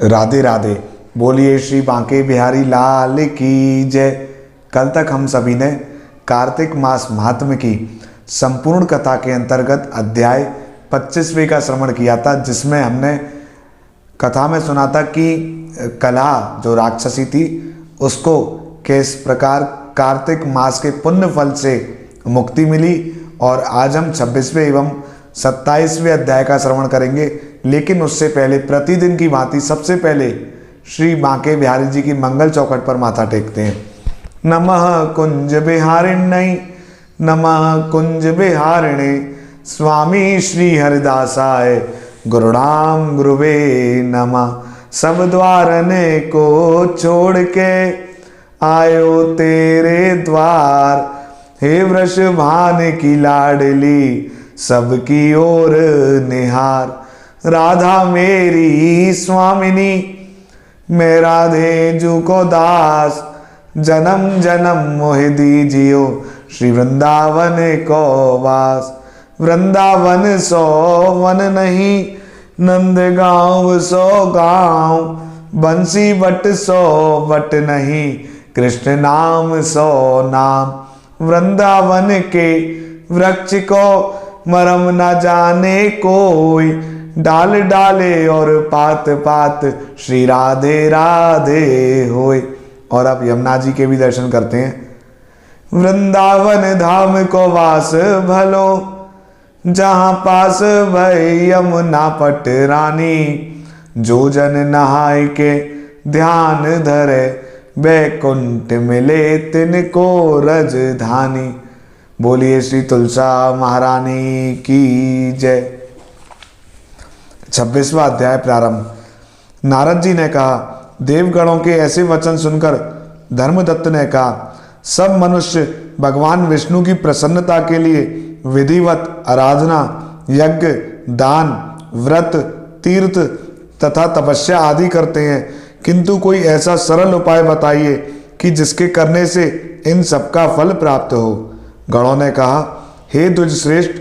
राधे राधे। बोलिए श्री बांके बिहारी लाल की जय। कल तक हम सभी ने कार्तिक मास महात्म्य की संपूर्ण कथा के अंतर्गत अध्याय 25वें का श्रवण किया था, जिसमें हमने कथा में सुना था कि कलहा जो राक्षसी थी उसको किस प्रकार कार्तिक मास के पुण्य फल से मुक्ति मिली। और आज हम 26वें एवं 27वें अध्याय का श्रवण करेंगे, लेकिन उससे पहले प्रतिदिन की भांति सबसे पहले श्री बांके बिहारी जी की मंगल चौखट पर माथा टेकते हैं। नमः कुंज बिहारिण्यै नमः कुंज बिहारिणे स्वामी श्री हरिदासाय गुरुणाम गुरुवे नमः। सब द्वारने को छोड़ के आयो तेरे द्वार, हे वृषभान की लाडली सबकी ओर निहार। राधा मेरी स्वामिनी मैं राधे जू को दास, जन्म जन्म मोह दीजियो श्री वृंदावन को वास। वृंदावन सो वन नहीं, नंद गाँव सो गाँव, बंसी बट सो बट नहीं, कृष्ण नाम सो नाम। वृंदावन के वृक्ष को मरम न जाने कोई, डाल डाले और पात पात श्री राधे राधे होय। और अब यमुना जी के भी दर्शन करते हैं। वृंदावन धाम को वास भलो, जहाँ पास भई यमुना पट रानी, जो जन नहाय के ध्यान धरे, बैकुंठ मिले तिनको रजधानी। बोलिए श्री तुलसा महारानी की जय। 26वां अध्याय प्रारंभ। नारद जी ने कहा, देवगणों के ऐसे वचन सुनकर धर्मदत्त ने कहा, सब मनुष्य भगवान विष्णु की प्रसन्नता के लिए विधिवत आराधना, यज्ञ, दान, व्रत, तीर्थ तथा तपस्या आदि करते हैं, किंतु कोई ऐसा सरल उपाय बताइए कि जिसके करने से इन सबका फल प्राप्त हो। गणों ने कहा, हे द्विज श्रेष्ठ,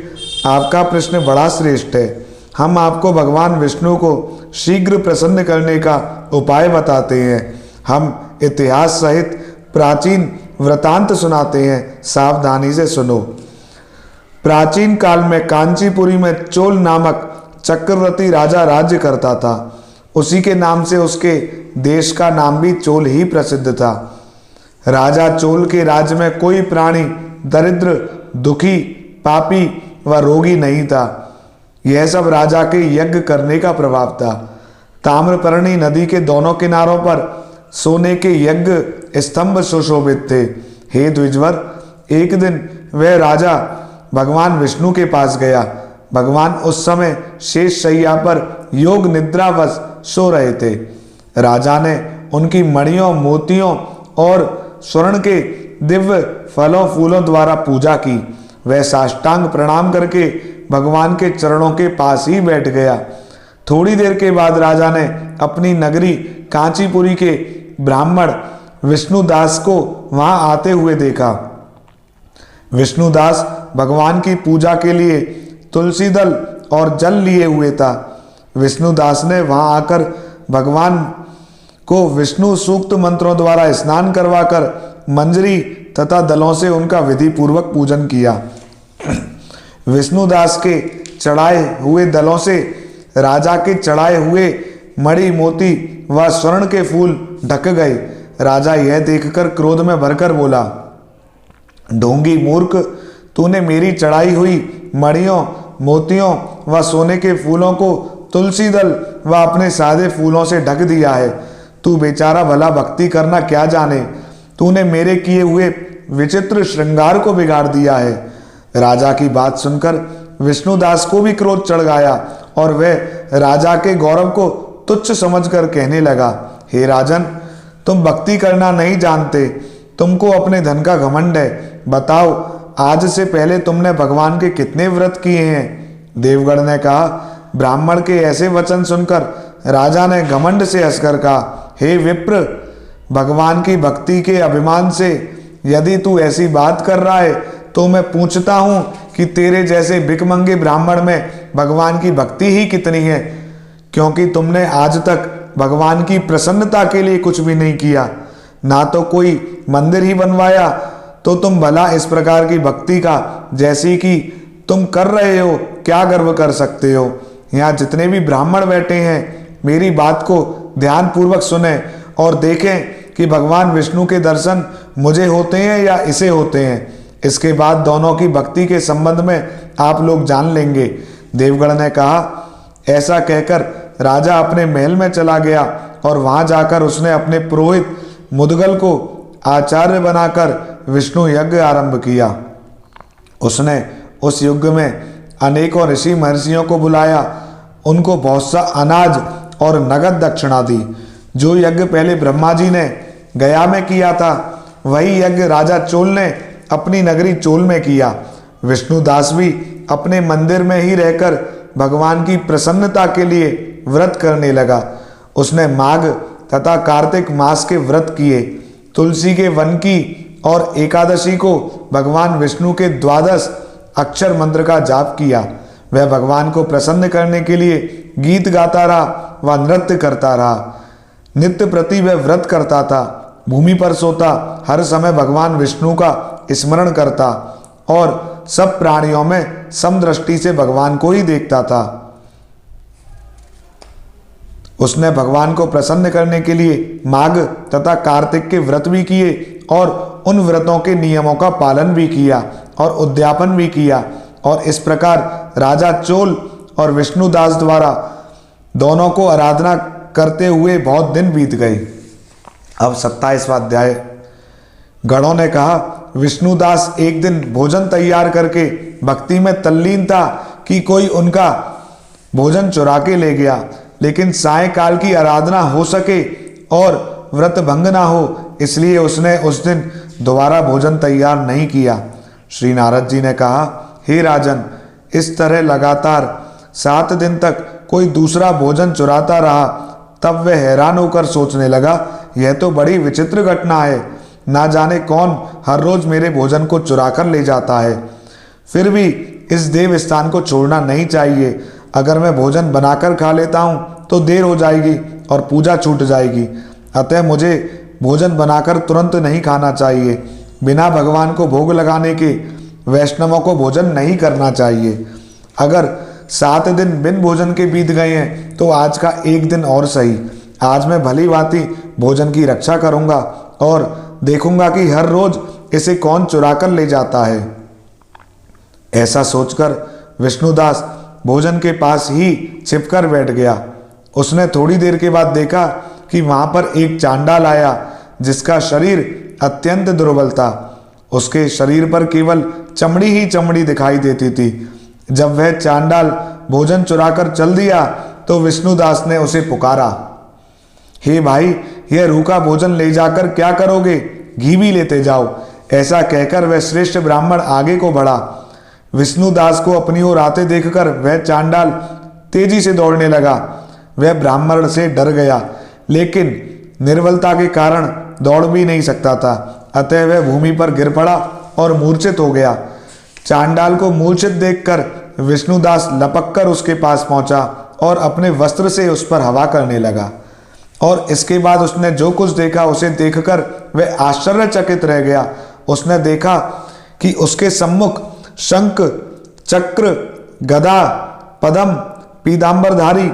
आपका प्रश्न बड़ा श्रेष्ठ है। हम आपको भगवान विष्णु को शीघ्र प्रसन्न करने का उपाय बताते हैं। हम इतिहास सहित प्राचीन वृतांत सुनाते हैं, सावधानी से सुनो। प्राचीन काल में कांचीपुरी में चोल नामक चक्रवर्ती राजा राज्य करता था। उसी के नाम से उसके देश का नाम भी चोल ही प्रसिद्ध था। राजा चोल के राज्य में कोई प्राणी दरिद्र, दुखी, पापी व रोगी नहीं था। यह सब राजा के यज्ञ करने का प्रभाव था। ताम्रपर्णी नदी के दोनों किनारों पर सोने के यज्ञ स्तंभ सुशोभित थे। हे द्विजवर, एक दिन वह राजा भगवान विष्णु के पास गया। भगवान उस समय शेष शैया पर योग निद्रावश सो रहे थे। राजा ने उनकी मणियों, मोतियों और स्वर्ण के दिव्य फलों फूलों द्वारा पूजा की। वह साष्टांग प्रणाम करके भगवान के चरणों के पास ही बैठ गया। थोड़ी देर के बाद राजा ने अपनी नगरी कांचीपुरी के ब्राह्मण विष्णुदास को वहां आते हुए देखा। विष्णुदास भगवान की पूजा के लिए तुलसी दल और जल लिए हुए था। विष्णुदास ने वहां आकर भगवान को विष्णु सूक्त मंत्रों द्वारा स्नान करवाकर मंजरी तथा दलों से उनका विधि पूर्वक पूजन किया। विष्णुदास के चढ़ाए हुए दलों से राजा के चढ़ाए हुए मणि, मोती व स्वर्ण के फूल ढक गए। राजा यह देखकर क्रोध में भरकर बोला, ढोंगी मूर्ख, तूने मेरी चढ़ाई हुई मणियों, मोतियों व सोने के फूलों को तुलसी दल व अपने सादे फूलों से ढक दिया है। तू बेचारा भला भक्ति करना क्या जाने। तूने मेरे किए हुए विचित्र श्रृंगार को बिगाड़ दिया है। राजा की बात सुनकर विष्णुदास को भी क्रोध चढ़ गया और वह राजा के गौरव को तुच्छ समझकर कहने लगा, हे राजन, तुम भक्ति करना नहीं जानते, तुमको अपने धन का घमंड है। बताओ, आज से पहले तुमने भगवान के कितने व्रत किए हैं? देवगण ने कहा, ब्राह्मण के ऐसे वचन सुनकर राजा ने घमंड से हंसकर कहा, हे विप्र, भगवान की भक्ति के अभिमान से यदि तू ऐसी बात कर रहा है तो मैं पूछता हूं कि तेरे जैसे भिखमंगे ब्राह्मण में भगवान की भक्ति ही कितनी है, क्योंकि तुमने आज तक भगवान की प्रसन्नता के लिए कुछ भी नहीं किया, ना तो कोई मंदिर ही बनवाया, तो तुम भला इस प्रकार की भक्ति का जैसी कि तुम कर रहे हो क्या गर्व कर सकते हो। यहाँ जितने भी ब्राह्मण बैठे हैं मेरी बात को ध्यान पूर्वक सुने और देखें कि भगवान विष्णु के दर्शन मुझे होते हैं या इसे होते हैं। इसके बाद दोनों की भक्ति के संबंध में आप लोग जान लेंगे। देवगण ने कहा। ऐसा कहकर राजा अपने महल में चला गया और वहां जाकर उसने अपने पुरोहित मुदगल को आचार्य बनाकर विष्णु यज्ञ आरंभ किया। उसने उस यज्ञ में अनेकों ऋषि महर्षियों को बुलाया, उनको बहुत सा अनाज और नगद दक्षिणा दी। जो यज्ञ पहले ब्रह्मा जी ने गया में किया था वही यज्ञ राजा चोल ने अपनी नगरी चोल में किया। विष्णुदास भी अपने मंदिर में ही रहकर भगवान की प्रसन्नता के लिए व्रत करने लगा। उसने माघ तथा कार्तिक मास के व्रत किए, तुलसी के वन की और एकादशी को भगवान विष्णु के 12 अक्षर मंत्र का जाप किया। वह भगवान को प्रसन्न करने के लिए गीत गाता रहा व नृत्य करता रहा। नित्य प्रति वह व्रत करता था, भूमि पर सोता, हर समय भगवान विष्णु का स्मरण करता और सब प्राणियों में समदृष्टि से भगवान को ही देखता था। उसने भगवान को प्रसन्न करने के लिए माघ तथा कार्तिक के व्रत भी किए और उन व्रतों के नियमों का पालन भी किया और उद्यापन भी किया। और इस प्रकार राजा चोल और विष्णुदास द्वारा दोनों को आराधना करते हुए बहुत दिन बीत गए। अब 27वां अध्याय। गणों ने कहा, विष्णुदास एक दिन भोजन तैयार करके भक्ति में तल्लीन था कि कोई उनका भोजन चुरा के ले गया, लेकिन सायंकाल की आराधना हो सके और व्रत भंग ना हो, इसलिए उसने उस दिन दोबारा भोजन तैयार नहीं किया। श्री नारद जी ने कहा, हे राजन, इस तरह लगातार 7 दिन तक कोई दूसरा भोजन चुराता रहा। तब वह हैरान होकर सोचने लगा, यह तो बड़ी विचित्र घटना है, ना जाने कौन हर रोज मेरे भोजन को चुरा कर ले जाता है। फिर भी इस देव स्थान को छोड़ना नहीं चाहिए। अगर मैं भोजन बनाकर खा लेता हूँ तो देर हो जाएगी और पूजा छूट जाएगी। अतः मुझे भोजन बनाकर तुरंत नहीं खाना चाहिए। बिना भगवान को भोग लगाने के वैष्णवों को भोजन नहीं करना चाहिए। अगर 7 दिन बिन भोजन के बीत गए हैं तो आज का एक दिन और सही। आज मैं भली भांति भोजन की रक्षा करूंगा और देखूंगा कि हर रोज इसे कौन चुरा कर ले जाता है। ऐसा सोचकर विष्णुदास भोजन के पास ही छिपकर बैठ गया। उसने थोड़ी देर के बाद देखा कि वहां पर एक चांडाल आया, जिसका शरीर अत्यंत दुर्बल था। उसके शरीर पर केवल चमड़ी ही चमड़ी दिखाई देती थी। जब वह चांडाल भोजन चुराकर चल दिया तो विष्णुदास ने उसे पुकारा, हे भाई, यह रूखा भोजन ले जाकर क्या करोगे? घी भी लेते जाओ। ऐसा कहकर वह श्रेष्ठ ब्राह्मण आगे को बढ़ा। विष्णुदास को अपनी ओर आते देखकर वह चांडाल तेजी से दौड़ने लगा। वह ब्राह्मण से डर गया, लेकिन निर्बलता के कारण दौड़ भी नहीं सकता था। अतः वह भूमि पर गिर पड़ा और मूर्छित हो गया। चांडाल को मूर्छित देखकर विष्णुदास लपककर उसके पास पहुंचा और अपने वस्त्र से उस पर हवा करने लगा। और इसके बाद उसने जो कुछ देखा उसे देखकर वह आश्चर्यचकित रह गया। उसने देखा कि उसके सम्मुख शंख, चक्र, गदा, पद्म, पीतांबरधारी,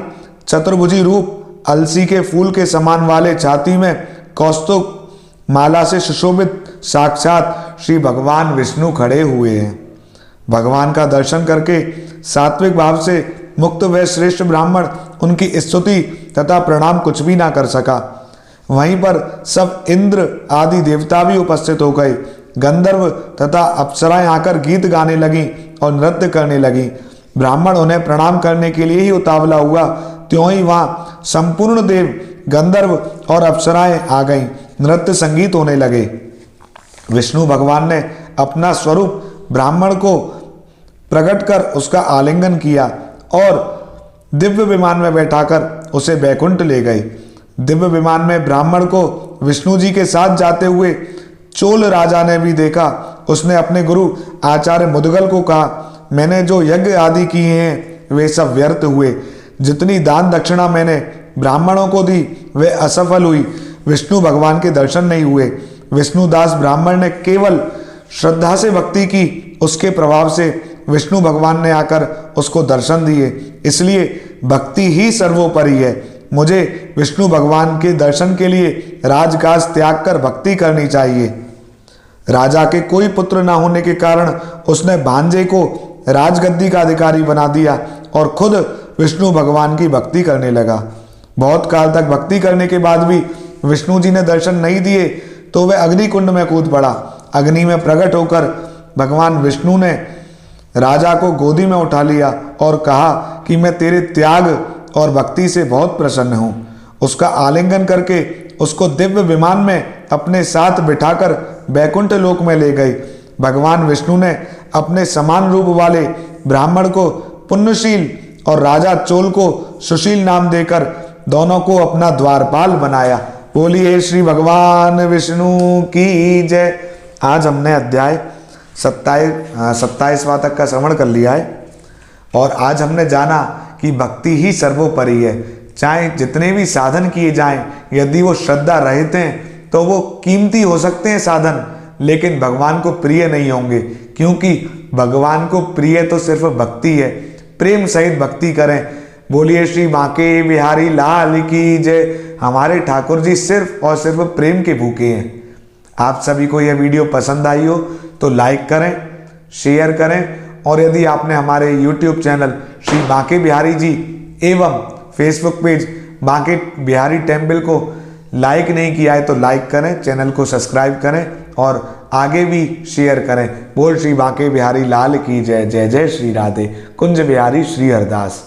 चतुर्भुजी रूप, अलसी के फूल के समान वाले छाती में कौस्तुभ माला से सुशोभित साक्षात श्री भगवान विष्णु खड़े हुए हैं। भगवान का दर्शन करके सात्विक भाव से मुक्त वह श्रेष्ठ ब्राह्मण उनकी स्तुति तथा प्रणाम कुछ भी ना कर सका। वहीं पर सब इंद्र आदि देवता भी उपस्थित हो गए। गंधर्व तथा अप्सराएं आकर गीत गाने लगी और नृत्य करने लगी। ब्राह्मण उन्हें प्रणाम करने के लिए ही उतावला हुआ, त्यों ही वहां संपूर्ण देव, गंधर्व और अप्सराएं आ गईं। नृत्य संगीत होने लगे। विष्णु भगवान ने अपना स्वरूप ब्राह्मण को प्रकट कर उसका आलिंगन किया और दिव्य विमान में बैठाकर उसे बैकुंठ ले गए। दिव्य विमान में ब्राह्मण को विष्णु जी के साथ जाते हुए चोल राजा ने भी देखा। उसने अपने गुरु आचार्य मुदगल को कहा, मैंने जो यज्ञ आदि किए हैं वे सब व्यर्थ हुए। जितनी दान दक्षिणा मैंने ब्राह्मणों को दी वे असफल हुई। विष्णु भगवान के दर्शन नहीं हुए। विष्णुदास ब्राह्मण ने केवल श्रद्धा से भक्ति की, उसके प्रभाव से विष्णु भगवान ने आकर उसको दर्शन दिए। इसलिए भक्ति ही सर्वोपरि है। मुझे विष्णु भगवान के दर्शन के लिए राजकाज त्याग कर भक्ति करनी चाहिए। राजा के कोई पुत्र न होने के कारण उसने भांजे को राजगद्दी का अधिकारी बना दिया और खुद विष्णु भगवान की भक्ति करने लगा। बहुत काल तक भक्ति करने के बाद भी विष्णु जी ने दर्शन नहीं दिए तो वह अग्नि कुंड में कूद पड़ा। अग्नि में प्रकट होकर भगवान विष्णु ने राजा को गोदी में उठा लिया और कहा कि मैं तेरे त्याग और भक्ति से बहुत प्रसन्न हूँ। उसका आलिंगन करके उसको दिव्य विमान में अपने साथ बिठाकर बैकुंठ लोक में ले गए। भगवान विष्णु ने अपने समान रूप वाले ब्राह्मण को पुण्यशील और राजा चोल को सुशील नाम देकर दोनों को अपना द्वारपाल बनाया। बोलिए श्री भगवान विष्णु की जय। आज हमने अध्याय 27वां तक का श्रवण कर लिया है और आज हमने जाना कि भक्ति ही सर्वोपरि है। चाहे जितने भी साधन किए जाएं, यदि वो श्रद्धा रहित हैं तो वो कीमती हो सकते हैं साधन, लेकिन भगवान को प्रिय नहीं होंगे, क्योंकि भगवान को प्रिय तो सिर्फ भक्ति है। प्रेम सहित भक्ति करें। बोलिए श्री बांके बिहारी लाल की जय। हमारे ठाकुर जी सिर्फ और सिर्फ प्रेम के भूखे हैं। आप सभी को यह वीडियो पसंद आई हो तो लाइक करें, शेयर करें, और यदि आपने हमारे YouTube चैनल श्री बांके बिहारी जी एवं Facebook page Banke Bihari temple को लाइक नहीं किया है तो लाइक करें, चैनल को सब्सक्राइब करें और आगे भी शेयर करें। बोल श्री बांके बिहारी लाल की जय। जय जय श्री राधे। कुंज बिहारी श्री हरदास।